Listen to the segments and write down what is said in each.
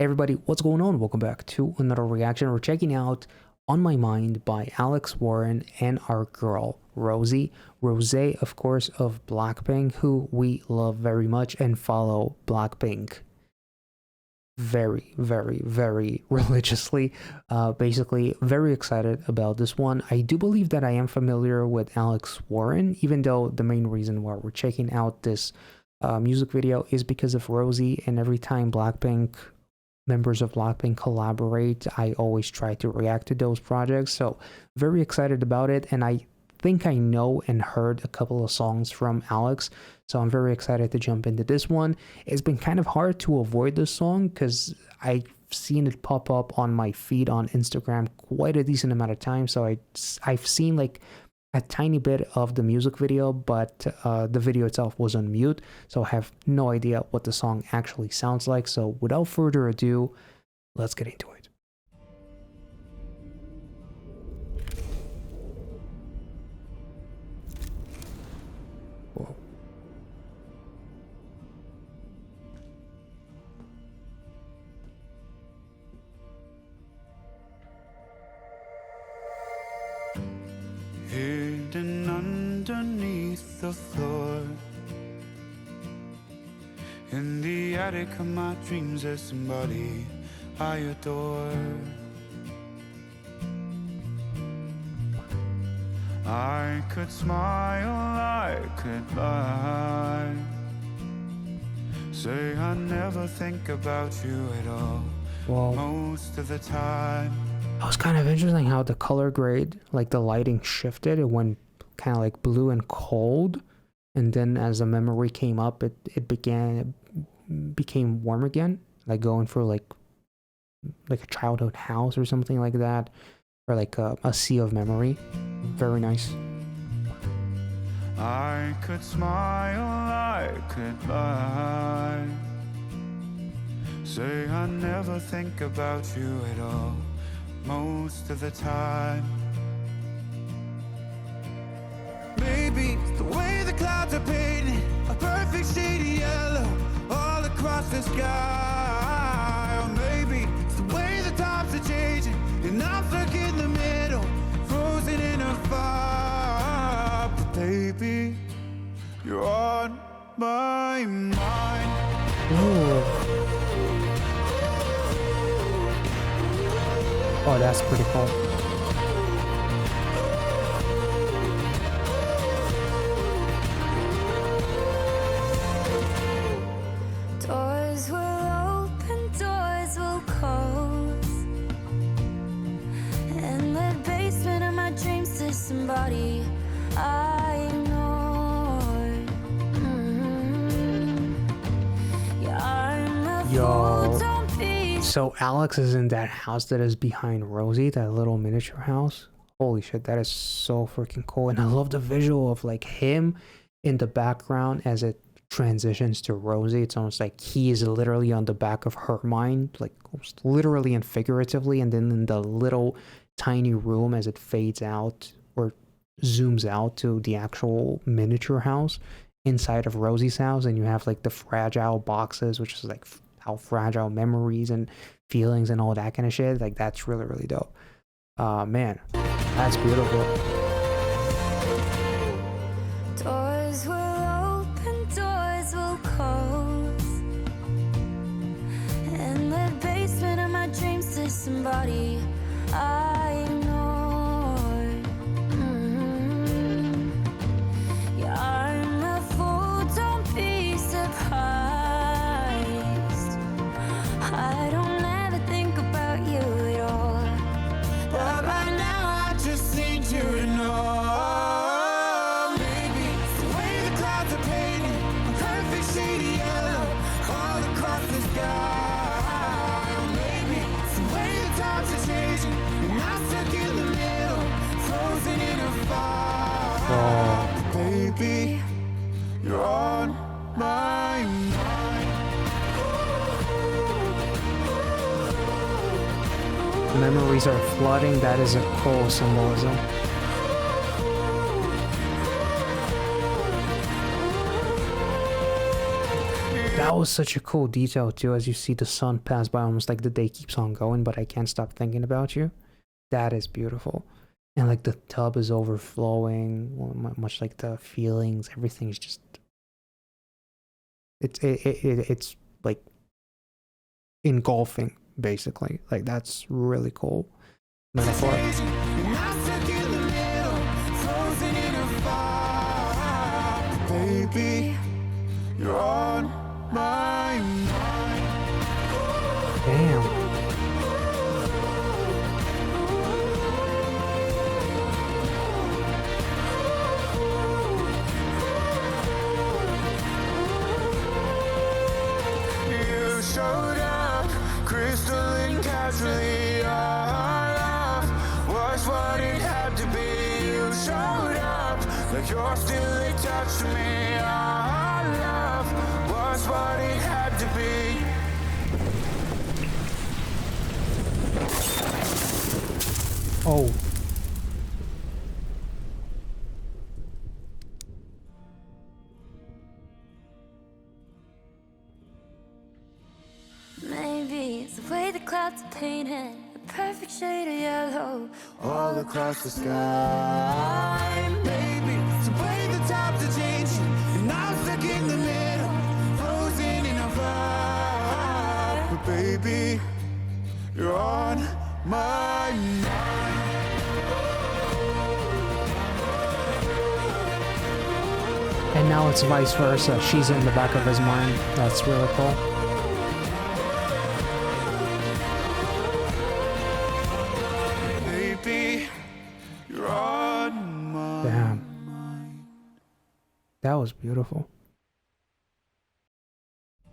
Hey everybody, what's going on? Welcome back to another reaction. We're checking out On My Mind by Alex Warren and our girl, Rosie. Rosé, of course, of Blackpink, who we love very much and follow Blackpink very, very, very religiously. Basically, very excited about this one. I do believe that I am familiar with Alex Warren, even though the main reason why we're checking out this music video is because of Rosie, and every time members of Blackpink collaborate, I always try to react to those projects. So very excited about it, and I think I know and heard a couple of songs from Alex, so I'm very excited to jump into this one. It's been kind of hard to avoid this song because I've seen it pop up on my feed on Instagram quite a decent amount of time, so I've seen like a tiny bit of the music video, but the video itself was on mute, so I have no idea what the song actually sounds like. So without further ado, let's get into it. Whoa. Hidden underneath the floor, in the attic of my dreams, there's somebody I adore. I could smile, I could lie, say I never think about you at all. Wow. Most of the time. It was kind of interesting how the color grade, like the lighting shifted. It went kind of like blue and cold, and then as the memory came up, it became warm again, like going for like a childhood house or something like that, or like a sea of memory. Very nice. I could smile, I could lie, say I never think about you at all. Most of the time. Maybe it's the way the clouds are painted a perfect shade of yellow all across the sky. Or maybe it's the way the times are changing and I'm stuck in the middle, frozen in a fire. But baby, you're on my mind. Ooh. Oh, that's pretty cool. Doors will open, doors will close. In the basement of my dreams, there's somebody I ignored. Yeah, I'm a fool, don't be. So Alex is in that house that is behind Rosie, that little miniature house. Holy shit, that is so freaking cool. And I love the visual of like him in the background as it transitions to Rosie. It's almost like he is literally on the back of her mind, like almost literally and figuratively. And then in the little tiny room as it fades out or zooms out to the actual miniature house inside of Rosie's house, and you have like the fragile boxes, which is like how fragile memories and feelings and all that kind of shit. Like that's really, really dope. Man, that's beautiful. Doors will open, doors will close. In the basement of my dreams, there's somebody I ignored. Yeah, I'm a fool, don't be surprised. I don't ever think about you at all, But right now I just need you to know. Maybe it's the way the clouds are painted a perfect shade of yellow all across the sky. Or maybe it's the way the times are changing and I'm stuck in the middle, frozen in a fire. Baby, you're on my mind. Memories are flooding. That is a cool symbolism. that was such a cool detail too, as you see the sun pass by, almost like the day keeps on going, but I can't stop thinking about you. That is beautiful. And like the tub is overflowing, much like the feelings, everything's just it's like engulfing basically. Like that's really cool metaphor. Baby, you're on my mind. Damn. You showed up, crystalline casually. Our love was what it had to be. You showed up like you're still attached to me. Our love was what it had to be. Oh. Maybe it's the way the clouds are painted, a perfect shade of yellow All across the sky. Maybe it's the way the times are changing, and I'm stuck in the middle, frozen in a vibe. But baby, you're on my mind. And now it's vice versa. She's in the back of his mind. That's really cool. Baby, you're on my Damn. That was beautiful.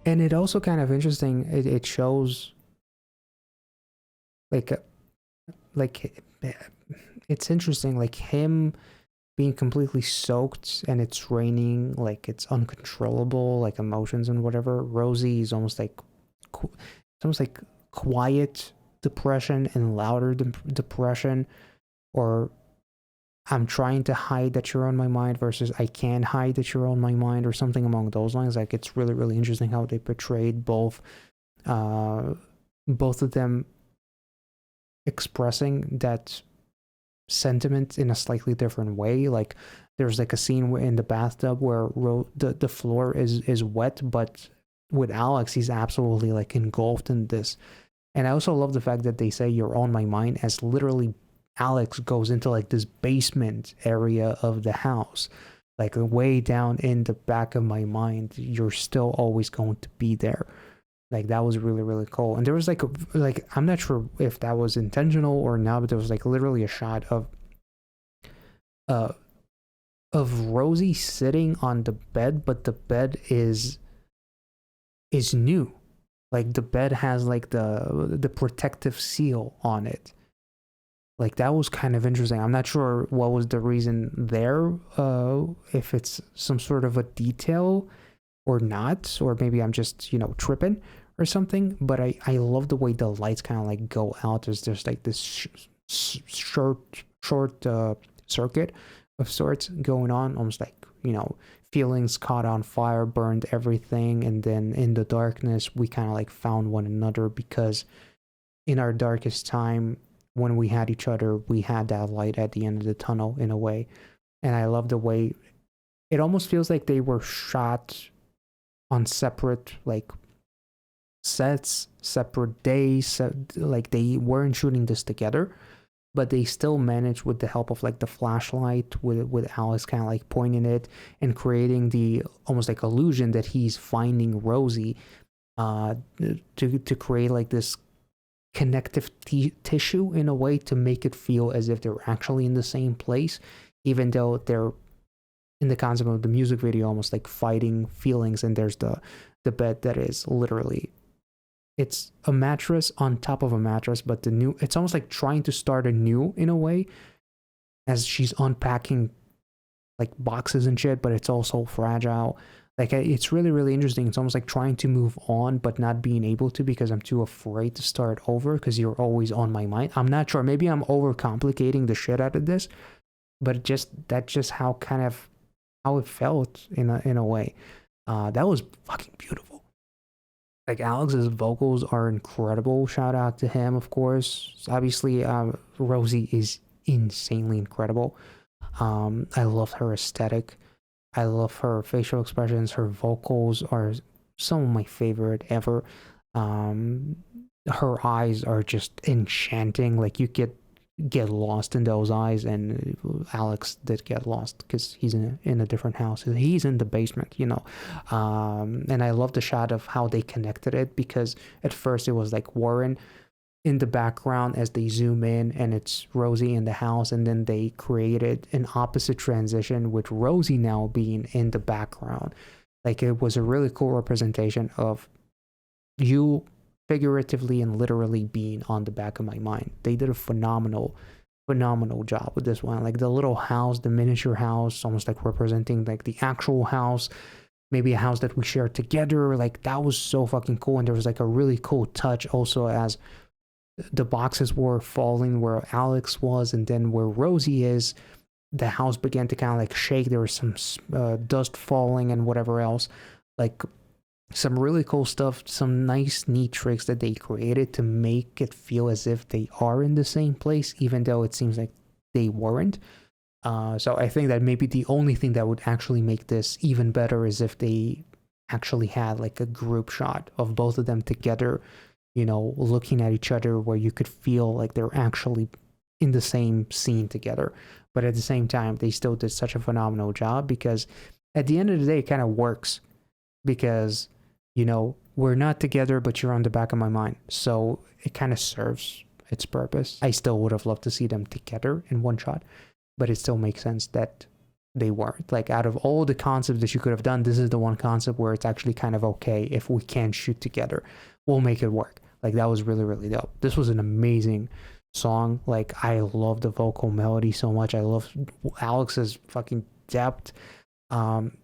And it also kind of interesting. It shows like it's interesting, like him being completely soaked and it's raining, like it's uncontrollable, like emotions and whatever. Rosie is almost like it's almost like quiet depression and louder depression, or I'm trying to hide that you're on my mind versus I can't hide that you're on my mind, or something along those lines. Like it's really, really interesting how they portrayed both of them expressing that sentiment in a slightly different way. Like there's like a scene in the bathtub where the floor is wet, but with Alex he's absolutely like engulfed in this. And I also love the fact that they say you're on my mind, as literally Alex goes into like this basement area of the house, like way down in the back of my mind. You're still always going to be there. Like that was really, really cool. And there was like I'm not sure if that was intentional or not, but there was like literally a shot of Rosie sitting on the bed, but the bed is new. Like the bed has like the protective seal on it. Like that was kind of interesting. I'm not sure what was the reason there, if it's some sort of a detail or not, or maybe I'm just, tripping or something. But I love the way the lights kind of like go out. There's just like this short circuit of sorts going on, almost like, feelings caught on fire, burned everything, and then in the darkness we kind of like found one another, because in our darkest time, when we had each other, we had that light at the end of the tunnel in a way. And I love the way it almost feels like they were shot on separate like sets, separate days, like they weren't shooting this together, but they still managed, with the help of like the flashlight, with Alice kind of like pointing it and creating the almost like illusion that he's finding Rosie, to create like this connective tissue in a way, to make it feel as if they're actually in the same place, even though they're in the concept of the music video almost like fighting feelings. And there's the bed that is literally, it's a mattress on top of a mattress, but it's almost like trying to start anew in a way, as she's unpacking like boxes and shit, but it's also fragile. Like it's really, really interesting. It's almost like trying to move on, but not being able to, because I'm too afraid to start over, because you're always on my mind. I'm not sure. Maybe I'm overcomplicating the shit out of this, but that's just how it felt in a way. That was fucking beautiful. Like Alex's vocals are incredible. Shout out to him, of course. Obviously, Rosie is insanely incredible. I love her aesthetic. I love her facial expressions. Her vocals are some of my favorite ever. Um, her eyes are just enchanting. Like you get lost in those eyes, and Alex did get lost because he's in a different house. He's in the basement, you know. And I love the shot of how they connected it, because at first it was like Warren in the background as they zoom in, and it's Rosie in the house, and then they created an opposite transition with Rosie now being in the background. Like it was a really cool representation of you figuratively and literally being on the back of my mind. They did a phenomenal job with this one. Like the little house, the miniature house, almost like representing like the actual house, maybe a house that we share together. Like that was so fucking cool. And there was like a really cool touch also as the boxes were falling where Alex was, and then where Rosie is, the house began to kind of like shake. There was some dust falling and whatever else. Like some really cool stuff, some nice, neat tricks that they created to make it feel as if they are in the same place, even though it seems like they weren't. So I think that maybe the only thing that would actually make this even better is if they actually had like a group shot of both of them together, you know, looking at each other, where you could feel like they're actually in the same scene together. But at the same time, they still did such a phenomenal job, because at the end of the day, it kind of works, because you know, we're not together, but you're on the back of my mind. So it kind of serves its purpose. I still would have loved to see them together in one shot, but it still makes sense that they weren't. Like out of all the concepts that you could have done, this is the one concept where it's actually kind of okay if we can't shoot together. We'll make it work. Like that was really, really dope. This was an amazing song. Like I love the vocal melody so much. I love Alex's fucking depth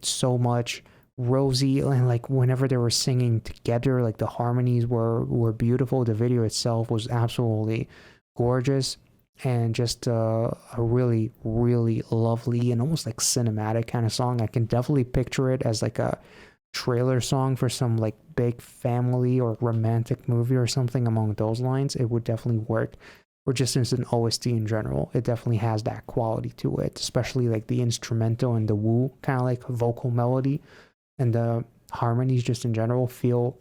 so much. Rosie, and like whenever they were singing together, like the harmonies were beautiful. The video itself was absolutely gorgeous, and just a really, really lovely and almost like cinematic kind of song. I can definitely picture it as like a trailer song for some like big family or romantic movie or something along those lines. It would definitely work. Or just as an OST in general, it definitely has that quality to it, especially like the instrumental and the woo kind of like vocal melody. And the harmonies just in general feel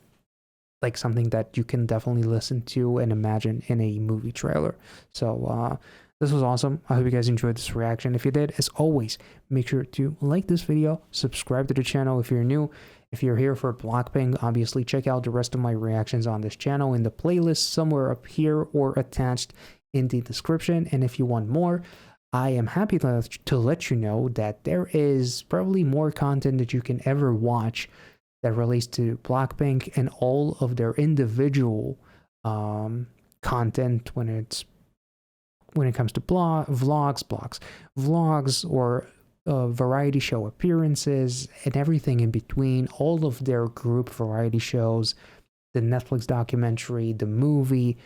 like something that you can definitely listen to and imagine in a movie trailer. So this was awesome. I hope you guys enjoyed this reaction. If you did, as always, make sure to like this video, subscribe to the channel if you're new. If you're here for Blackpink, obviously check out the rest of my reactions on this channel in the playlist somewhere up here or attached in the description. And if you want more, I am happy to let you know that there is probably more content that you can ever watch that relates to Blackpink and all of their individual content when it comes to vlogs, or variety show appearances and everything in between. All of their group variety shows, the Netflix documentary, the movie,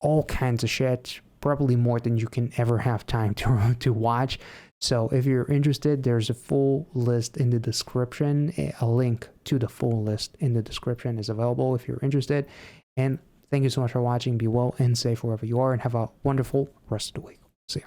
all kinds of shit. Probably more than you can ever have time to watch. So if you're interested, there's a full list in the description. A link to the full list in the description is available if you're interested. And thank you so much for watching. Be well and safe wherever you are, and have a wonderful rest of the week. See ya.